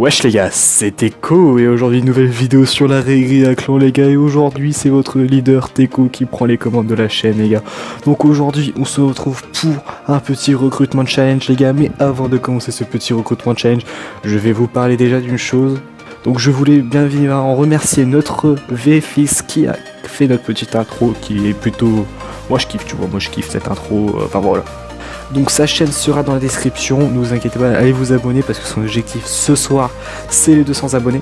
Wesh les gars, c'est Teco et aujourd'hui une nouvelle vidéo sur la Régria Clan les gars, et aujourd'hui c'est votre leader Teco qui prend les commandes de la chaîne les gars. Donc aujourd'hui on se retrouve pour un petit recrutement de challenge les gars, mais avant de commencer ce petit recrutement de challenge, je vais vous parler déjà d'une chose. Donc je voulais bien évidemment remercier notre VFX qui a fait notre petite intro qui est plutôt... Moi je kiffe, tu vois, moi je kiffe cette intro, enfin voilà. Donc sa chaîne sera dans la description, ne vous inquiétez pas, allez vous abonner parce que son objectif ce soir c'est les 200 abonnés.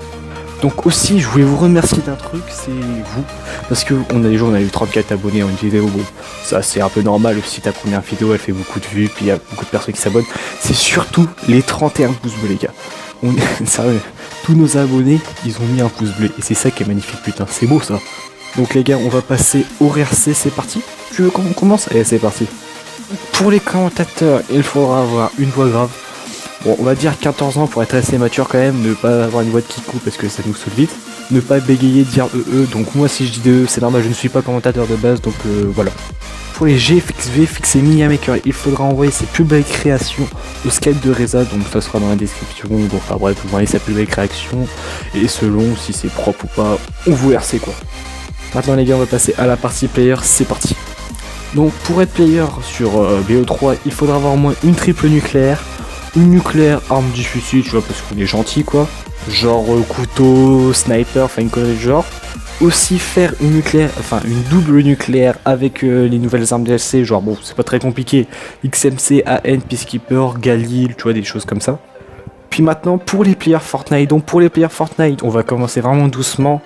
Donc aussi je voulais vous remercier d'un truc, c'est vous, parce que on a eu 34 abonnés en une vidéo, bon ça c'est un peu normal, si ta première vidéo elle fait beaucoup de vues, puis il y a beaucoup de personnes qui s'abonnent, c'est surtout les 31 pouces bleus les gars. Sérieux, tous nos abonnés ils ont mis un pouce bleu et c'est ça qui est magnifique, putain c'est beau ça. Donc les gars on va passer au RC, c'est parti. Tu veux qu'on commence? Allez c'est parti. Pour les commentateurs, il faudra avoir une voix grave. Bon, on va dire 14 ans pour être assez mature quand même, ne pas avoir une voix de kikou parce que ça nous saoule vite. Ne pas bégayer, dire donc moi si je dis de c'est normal, je ne suis pas commentateur de base, donc voilà. Pour les GFX, VFX et Media Maker, il faudra envoyer ses plus belles créations au Skype de Reza, donc ça sera dans la description. Donc enfin bref, vous voyez sa plus belle création, et selon si c'est propre ou pas, on vous RC quoi. Maintenant les gars, on va passer à la partie player, c'est parti. Donc pour être player sur BO3, il faudra avoir au moins une triple nucléaire, une nucléaire arme du fusil, tu vois, parce qu'on est gentil quoi, genre couteau, sniper, enfin une connerie de genre. Aussi faire une nucléaire, enfin une double nucléaire avec les nouvelles armes DLC, genre bon c'est pas très compliqué, XMC, AN, Peacekeeper, Galil, tu vois, des choses comme ça. Puis maintenant pour les players Fortnite, donc pour les players Fortnite, on va commencer vraiment doucement.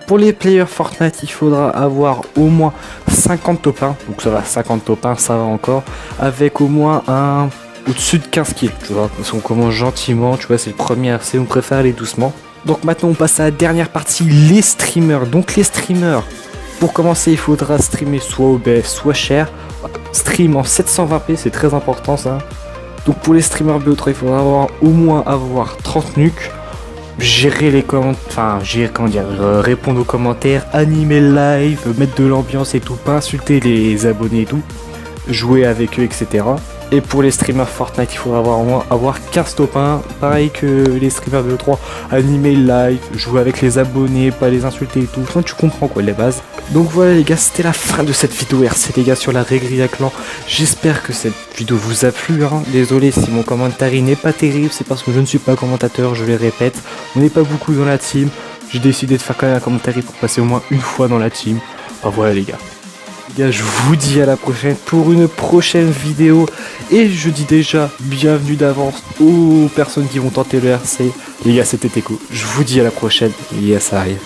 Pour les players Fortnite, il faudra avoir au moins 50 top 1, donc ça va, 50 top 1, ça va encore, avec au moins un au-dessus de 15 kills, tu vois, parce qu'on commence gentiment, tu vois, c'est le premier RC, on préfère aller doucement. Donc maintenant on passe à la dernière partie, les streamers. Donc les streamers, pour commencer il faudra streamer soit OBS, soit cher, stream en 720p, c'est très important ça. Donc pour les streamers BO3, il faudra au moins avoir 30 nuques. Gérer les commentaires, répondre aux commentaires, animer le live, mettre de l'ambiance et tout, pas insulter les abonnés et tout, jouer avec eux, etc. Et pour les streamers Fortnite, il faudra au moins avoir 15 top 1, pareil que les streamers de 3, animer le live, jouer avec les abonnés, pas les insulter et tout, enfin tu comprends quoi les bases. Donc voilà les gars, c'était la fin de cette vidéo RC les gars sur la Régria Clan. J'espère que cette vidéo vous a plu, hein. Désolé si mon commentaire n'est pas terrible, c'est parce que je ne suis pas commentateur, je le répète. On n'est pas beaucoup dans la team, j'ai décidé de faire quand même un commentaire pour passer au moins une fois dans la team. Enfin voilà les gars. Les gars, je vous dis à la prochaine pour une prochaine vidéo. Et je dis déjà bienvenue d'avance aux personnes qui vont tenter le RC. Les gars, c'était Teco. Je vous dis à la prochaine. Les gars, ça arrive.